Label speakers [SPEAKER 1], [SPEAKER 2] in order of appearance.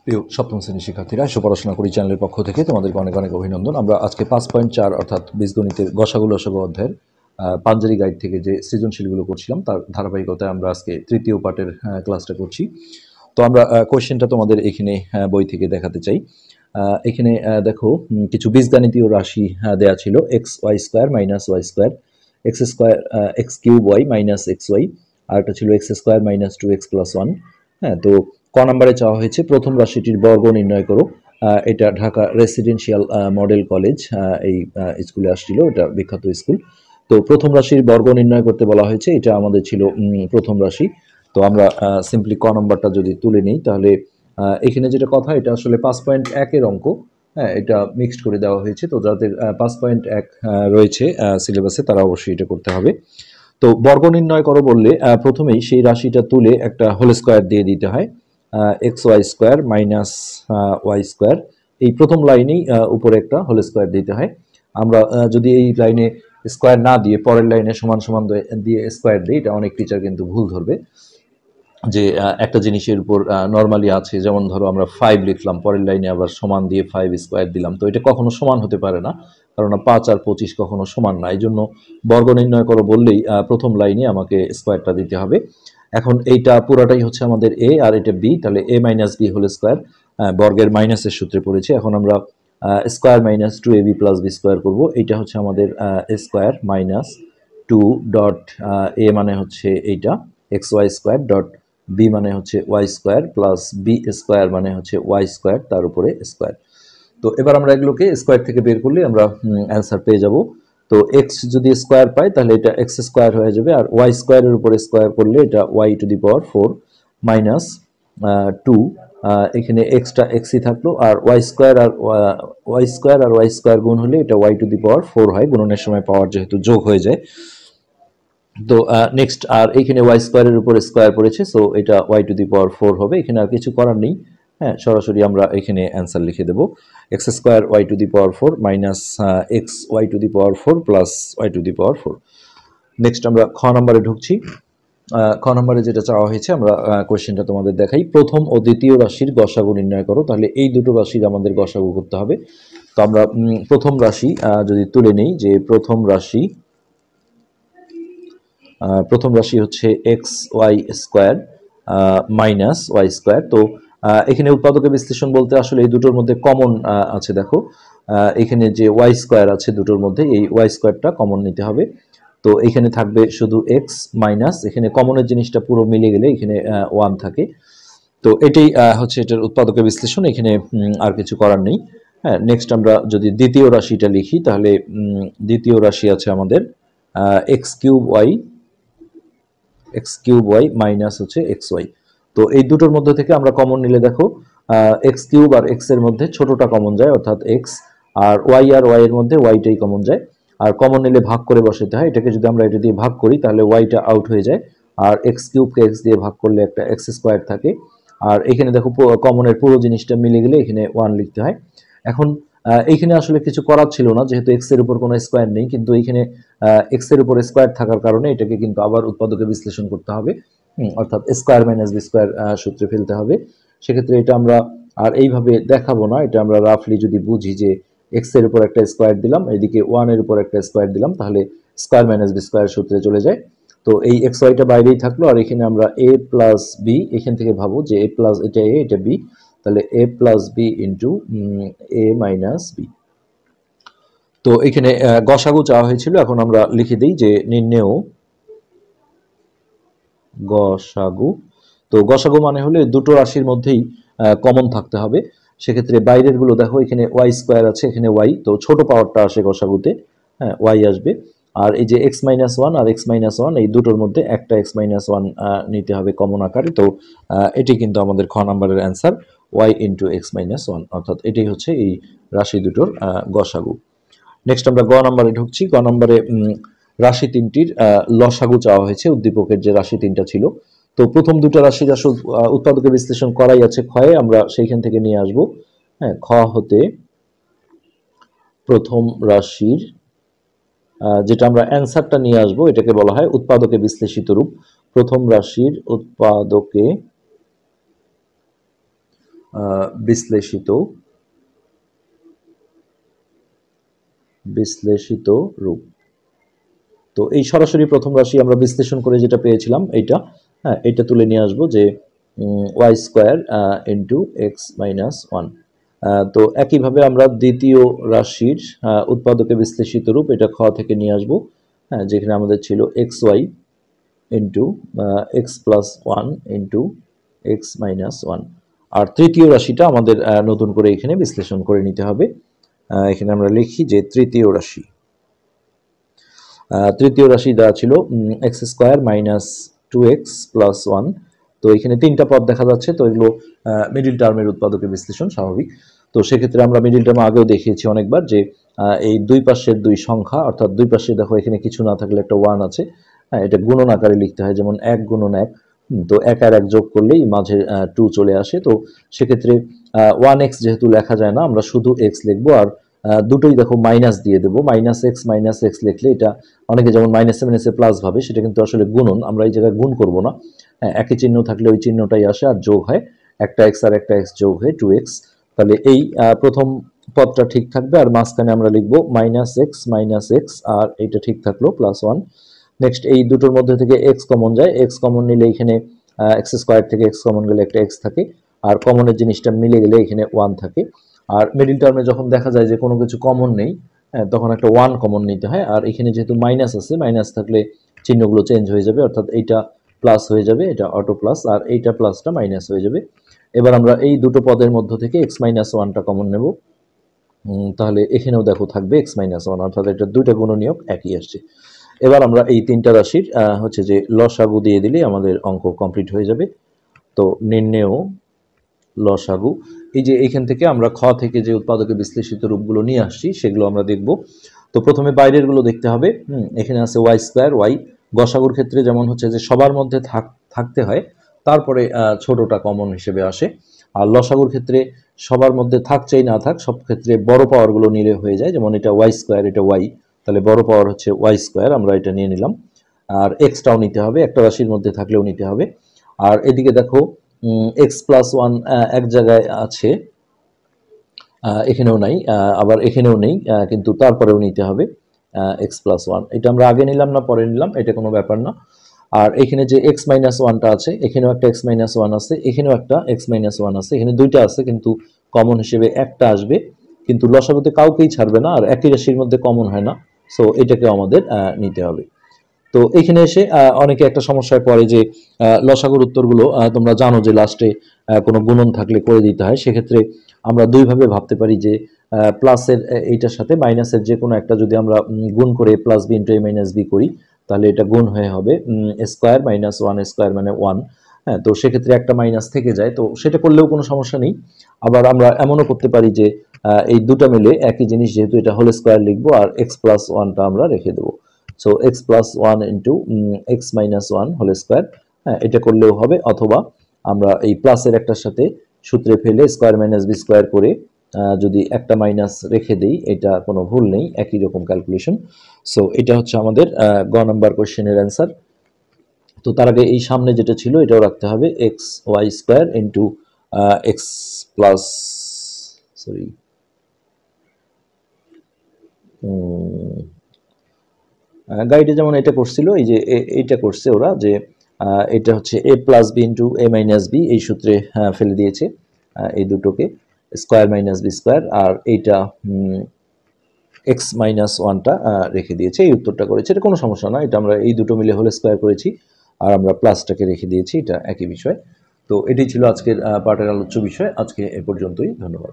[SPEAKER 1] প্রিয় সপ্তম শ্রেণীর শিক্ষার্থীরা, পড়াশোনা করি চ্যানেলের পক্ষ থেকে তোমাদেরকে অনেক অনেক অভিনন্দন। আমরা আজকে 5.4 অর্থাৎ বীজগণিতের গসাগু লসাগু অধ্যায়ের পাঞ্জারি গাইড থেকে যে সৃজনশীলগুলো করছিলাম তার ধারাবাহিকতায় আমরা আজকে তৃতীয় পার্টের ক্লাসটা করছি। তো আমরা কোয়েশ্চেনটা তোমাদের এখানে বই থেকে দেখাতে চাই। এখানে দেখো কিছু বীজগাণিতীয় রাশি দেয়া ছিল, x y square minus y square, x square x cube y minus x y, আর একটা ছিল এক্স স্কোয়ার মাইনাস 2x + 1। হ্যাঁ, তো ক নম্বরে চাওয়া হয়েছে প্রথম রাশিটির বর্গ নির্ণয় করো। এটা ঢাকা রেসিডেন্সিয়াল মডেল কলেজ, এই স্কুলে আসছিল, এটা বিখ্যাত স্কুল। তো প্রথম রাশির বর্গ নির্ণয় করতে বলা হয়েছে, এটা আমাদের ছিল প্রথম রাশি। তো আমরা সিম্পলি ক নম্বরটা যদি তুলে নিই তাহলে এখানে যেটা কথা, এটা আসলে 5.1-এর অঙ্ক। হ্যাঁ, এটা মিক্সড করে দেওয়া হয়েছে। তো যাদের 5.1 রয়েছে সিলেবাসে তারা অবশ্যই এটা করতে হবে। তো বর্গ নির্ণয় করো বললে প্রথমেই সেই রাশিটা তুলে একটা হোল স্কোয়ার দিয়ে দিতে হয়, x y square minus y square. এই প্রথম লাইনেই উপরে একটা হোল স্কোয়ার দিতে হয়। আমরা যদি এই লাইনে স্কোয়ার না দিয়ে পরের লাইনে সমান সমান দিয়ে স্কোয়ার দিই, এটা অনেক টিচার কিন্তু ভুল ধরবে যে একটা জিনিসের উপর নর্মালি আছে, যেমন ধরো আমরা 5 লিখলাম, পরের লাইনে আবার সমান দিয়ে 5 স্কোয়ার দিলাম, তো এটা কখনো সমান হতে পারে না, কারণ 5 আর 25 কখনো সমান না। এই জন্য বর্গ নির্ণয় করো বললেই প্রথম লাইনে আমাকে স্কোয়ারটা দিতে হবে। এখন এইটা পুরাটাই হচ্ছে আমাদের এ আর এটা বি, তাহলে এ মাইনাস বি হোল স্কোয়ার, বর্গের মাইনাসের সূত্রে পড়েছে। এখন আমরা square minus 2ab + b square করবো। এইটা হচ্ছে আমাদের স্কোয়ার মাইনাস 2 ডট এ মানে হচ্ছে এইটা x y square dot b মানে হচ্ছে y square plus b square মানে হচ্ছে ওয়াই স্কোয়ার তার উপরে স্কোয়ার। তো এবার আমরা এগুলোকে স্কোয়ার থেকে বের করলে আমরা অ্যান্সার পেয়ে যাব। তো এক্স যদি স্কোয়ার পাই তাহলে এটা এক্স স্কোয়ার হয়ে যাবে, আর ওয়াই স্কোয়ারের উপরে স্কোয়ার করলে এটা y⁴ মাইনাস 2। এখানে এক্সটা এক্সই থাকলো, আর ওয়াই স্কোয়ার আর ওয়াই স্কোয়ার গুণ হলে এটা y⁴ হয়, গুণনের সময় পাওয়ার যেহেতু যোগ হয়ে যায়। তো নেক্সট, আর এইখানে ওয়াই স্কোয়ারের উপর স্কোয়ার পড়েছে, সো এটা y⁴ হবে। এখানে আর কিছু করার নেই। হ্যাঁ, সরাসরি আমরা এখানে অ্যান্সার লিখে দেবো, x square y⁴ minus x y⁴ plus y⁴। Next আমরা খ নম্বরে ঢুকছি। খ নম্বরে যেটা চাওয়া হয়েছে, আমরা কোয়েশ্চেনটা তোমাদের দেখাই, প্রথম ও দ্বিতীয় রাশির গসাগু নির্ণয় করো। তাহলে এই দুটো রাশির আমাদের গসাগু করতে হবে। তো আমরা প্রথম রাশি যদি তুলে নিই, যে প্রথম রাশি হচ্ছে x y square minus y square. তো এখানে উৎপাদকের বিশ্লেষণ বলতে আসলে এই দুটোর মধ্যে কমন আছে। দেখো এখানে যে ওয়াই স্কোয়ার আছে দুটোর মধ্যে, এই ওয়াই স্কোয়ারটা কমন নিতে হবে। তো এখানে থাকবে শুধু এক্স মাইনাস, এখানে কমনের জিনিসটা পুরো মিলে গেলে এখানে 1 থাকে। তো এটাই হচ্ছে এটার উৎপাদকের বিশ্লেষণ, এখানে আর কিছু করার নেই। হ্যাঁ, নেক্সট আমরা যদি দ্বিতীয় রাশিটা লিখি, তাহলে দ্বিতীয় রাশি আছে আমাদের এক্স কিউব ওয়াই মাইনাস হচ্ছে এক্স ওয়াই। তো এই দুটোর মধ্যে থেকে আমরা কমন নিলে দেখো এক্স কিউব আর এক্স এর মধ্যে ছোটটা কমন যায়, অর্থাৎ এক্স, আর ওয়াই এর মধ্যে ওয়াইটাই কমন যায়। আর কমন নিলে ভাগ করে বসাতে হয়, এটাকে যদি আমরা এটা দিয়ে ভাগ করি তাহলে ওয়াইটা আউট হয়ে যায়, আর এক্স কিউবকে এক্স দিয়ে ভাগ করলে একটা এক্স স্কোয়ার থাকে। আর এখানে দেখো কমনের পুরো জিনিসটা মিলে গেলে এখানে 1 লিখতে হয়। এখন এইখানে আসলে কিছু করার ছিল না, যেহেতু এক্স এর উপর কোনো স্কোয়ার নেই, কিন্তু এইখানে এক্স এর উপর স্কোয়ার থাকার কারণে এটাকে কিন্তু আবার উৎপাদকে বিশ্লেষণ করতে হবে, অর্থাৎ স্কোয়ার মাইনাস বি স্কোয়ার সূত্রে ফেলতে হবে। সেক্ষেত্রে এটা আমরা আর এইভাবে দেখাবো না, এটা আমরা রাফলি যদি বুঝি যে এক্স এর উপর একটা স্কোয়ার দিলাম, এদিকে 1 এর উপর একটা স্কোয়ার দিলাম, তাহলে স্কোয়ার মাইনাস বি স্কোয়ার সূত্রে চলে যায়। তো এই এক্স ওয়াইটা বাইরেই থাকলো, আর এখানে আমরা এ প্লাস বি, এখান থেকে ভাবো যে এ প্লাস এটা এ এটা বি, তাহলে এ প্লাস বি ইন্টু এ মাইনাস বি। তো এখানে গসাগু চাওয়া হয়েছিল, এখন আমরা লিখে দিই যে নির্ণেয় গসাগু। তো গসাগু মানে হলে দুটো রাশির মধ্যেই কমন থাকতে হবে। সেক্ষেত্রে বাইরের গুলো দেখো, এখানে ওয়াই স্কোয়ার আছে, এখানে ওয়াই, তো ছোট পাওয়ারটা আসে গসাগুতে, হ্যাঁ ওয়াই আসবে। আর এই যে এক্স মাইনাস ওয়ান আর এক্স মাইনাস ওয়ান, এই দুটোর মধ্যে একটা এক্স মাইনাস ওয়ান নিতে হবে কমন আকারে। তো এটি কিন্তু আমাদের খ নম্বরের answer, y into x minus one, অর্থাৎ এটাই হচ্ছে এই রাশি দুটোর গসাগু। নেক্সট আমরা গ নম্বরে ঢুকছি। গ নম্বরে রাশি তিনটির লসাগু চাওয়া হয়েছে, উদ্দীপকের যে রাশি তিনটা ছিল। তো প্রথম দুটো রাশির আসল উৎপাদকের বিশ্লেষণ করাই আছে ক্ষয়ে, আমরা সেইখান থেকে নিয়ে আসব। হ্যাঁ, খ হতে প্রথম রাশির যেটা আমরা অ্যান্সারটা নিয়ে আসব, এটাকে বলা হয় উৎপাদকে বিশ্লেষিত রূপ। প্রথম রাশির উৎপাদকে বিশ্লেষিত বিশ্লেষিত রূপ। তো এই সরাসরি প্রথম রাশি আমরা বিশ্লেষণ করে যেটা পেয়েছিলাম এইটা, হ্যাঁ এটা তুলে নিয়ে আসবো যে y square into x minus one. তো একইভাবে আমরা দ্বিতীয় রাশির উৎপাদকে বিশ্লেষিত রূপ এটা খ থেকে নিয়ে আসবো, হ্যাঁ যেখানে আমাদের ছিল x y into x plus one into x minus one. আর তৃতীয় রাশিটা আমাদের নতুন করে এখানে বিশ্লেষণ করে নিতে হবে। এখানে আমরা লিখি যে তৃতীয় রাশি দেওয়া ছিল x square minus two x plus one. তো এখানে তিনটা পদ দেখা যাচ্ছে, তো এগুলো মিডিল টার্মের উৎপাদকের বিশ্লেষণ স্বাভাবিক। তো সেক্ষেত্রে আমরা মিডিল টার্ম আগেও দেখিয়েছি অনেকবার যে এই দুই পাশের দুই সংখ্যা, অর্থাৎ দুই পাশে দেখো এখানে কিছু না থাকলে একটা ওয়ান আছে, হ্যাঁ এটা গুণন আকারে লিখতে হয়, যেমন এক গুণন এক। তো এক আর এক যোগ করলেই মাঝে টু চলে আসে। তো সেক্ষেত্রে ওয়ান এক্স যেহেতু লেখা যায় না, আমরা শুধু এক্স লিখবো। আর দুটোই দেখো মাইনাস দিয়ে দেবো, মাইনাস এক্স লিখলে এটা অনেকে যেমন মাইনাসে মাইনাসে প্লাস ভাবে, সেটা কিন্তু আসলে গুণন, আমরা এই জায়গায় গুণ করব না। হ্যাঁ একই চিহ্ন থাকলে ওই চিহ্নটাই আসে, আর যোগ হয় একটা এক্স আর একটা এক্স যোগ হয়ে টু এক্স। তাহলে এই প্রথম পদটা ঠিক থাকবে, আর মাঝখানে আমরা লিখবো মাইনাস এক্স, আর এইটা ঠিক থাকলো প্লাস ওয়ান। নেক্সট এই দুটোর মধ্যে থেকে এক্স কমন যায়, এক্স কমন নিলে এখানে এক্স স্কোয়ার থেকে এক্স কমন গেলে একটা এক্স থাকে, আর কমনের জিনিসটা মিলে গেলে এখানে ওয়ান থাকে। আর মিডিল টার্মে যখন দেখা যায় যে কোনো কিছু কমন নেই, হ্যাঁ তখন একটা ওয়ান কমন নিতে হয়। আর এখানে যেহেতু মাইনাস আছে, মাইনাস থাকলে চিহ্নগুলো চেঞ্জ হয়ে যাবে, অর্থাৎ এইটা প্লাস হয়ে যাবে, এটা অটো প্লাস, আর এইটা প্লাসটা মাইনাস হয়ে যাবে। এবার আমরা এই দুটো পদের মধ্য থেকে এক্স মাইনাস ওয়ানটা কমন নেব। তাহলে এখানেও দেখো থাকবে এক্স মাইনাস ওয়ান, অর্থাৎ এটা দুইটা গুণনীয়ক একই আসছে। এবার আমরা এই তিনটা রাশির হচ্ছে যে লসাগু দিয়ে দিলে আমাদের অঙ্ক কমপ্লিট হয়ে যাবে। তো নির্ণেয় লসাগু, এই যে এইখান থেকে আমরা খ থেকে যে উৎপাদকে বিশ্লেষিত রূপগুলো নিয়ে আসছি সেগুলো আমরা দেখব। তো প্রথমে বাইরের গুলো দেখতে হবে। এখানে আছে ওয়াই স্কোয়ার ওয়াই। গসাগুর ক্ষেত্রে যেমন হচ্ছে যে সবার মধ্যে থাকতে হয়, তারপরে ছোটটা কমন হিসেবে আসে। আর লসাগুর ক্ষেত্রে সবার মধ্যে থাক চাই না থাক, সব ক্ষেত্রে বড় পাওয়ারগুলো নিলে হয়ে যায়, যেমন এটা ওয়াই স্কোয়ার এটা ওয়াই, তাহলে বড় পাওয়ার হচ্ছে ওয়াই স্কোয়ার, আমরা এটা নিয়ে নিলাম। আর এক্সটাও নিতে হবে, একটা রাশির মধ্যে থাকলেও নিতে হবে। আর এদিকে দেখো এক্স প্লাস ওয়ান এক জায়গায় আছে, এখানেও নাই, আবার এখানেও নেই, কিন্তু তারপরেও নিতে হবে এক্স প্লাস ওয়ান। এটা আমরা আগে নিলাম না পরে নিলাম এটা কোনো ব্যাপার না। আর এখানে যে এক্স মাইনাস ওয়ানটা আছে, এখানেও একটা এক্স মাইনাস ওয়ান আছে, এখানেও একটা এক্স মাইনাস ওয়ান আছে, এখানে দুইটা আছে কিন্তু কমন হিসেবে একটা আসবে, কিন্তু লসাগুতে কাউকেই ছাড়বে না, আর একই রাশির মধ্যে কমন হয় না, সো এটাকেও আমাদের নিতে হবে। তো এখানে এসে অনেকে একটা সমস্যায় পড়ে যে লসাগুর উত্তরগুলো তোমরা জানো যে লাস্টে কোনো গুণন থাকলে করে দিতে হয়। সেক্ষেত্রে আমরা দুইভাবে ভাবতে পারি যে প্লাসের এইটার সাথে মাইনাসের যে কোনো একটা যদি আমরা গুণ করে প্লাস বি ইন্টু এ মাইনাস বি করি, তাহলে এটা গুণ হয়ে হবে স্কোয়ার মাইনাস ওয়ান স্কোয়ার মানে ওয়ান। হ্যাঁ তো সেক্ষেত্রে একটা মাইনাস থেকে যায়, তো সেটা করলেও কোনো সমস্যা নেই। আবার আমরা এমনও করতে পারি যে এই দুটা মিলে একই জিনিস, যেহেতু এটা হোল স্কোয়ার লিখবো আর এক্স প্লাস ওয়ানটা আমরা রেখে দেবো। So x plus one into x minus one whole square, হ্যাঁ এটা করলেও হবে। অথবা আমরা এই প্লাসের একটার সাথে সূত্রে ফেলে স্কোয়ার মাইনাস বি স্কোয়ার করে যদি একটা মাইনাস রেখে দেই, এটা কোনো ভুল নেই, একই রকম ক্যালকুলেশন। সো এটা হচ্ছে আমাদের গ নাম্বার কোয়েশ্চেনের অ্যান্সার। তো তার আগে এই সামনে যেটা ছিল এটাও রাখতে হবে, x y square into x plus sorry গাইডে যেমন এটা করছিল, এই যে এইটা করছে ওরা যে এটা হচ্ছে এ প্লাস বি ইন্টু এ মাইনাস বি, এই সূত্রে ফেলে দিয়েছে এই দুটোকে, স্কোয়ার মাইনাস বি স্কোয়ার, আর এইটা এক্স মাইনাস ওয়ানটা রেখে দিয়েছে, এই উত্তরটা করেছে। এটা কোনো সমস্যা না, এটা আমরা এই দুটো মিলে হোল স্কোয়ার করেছি, আর আমরা প্লাসটাকে রেখে দিয়েছি, এটা একই বিষয়। তো এটাই ছিল আজকের পার্টের আলোচ্য বিষয়। আজকে এ পর্যন্তই, ধন্যবাদ।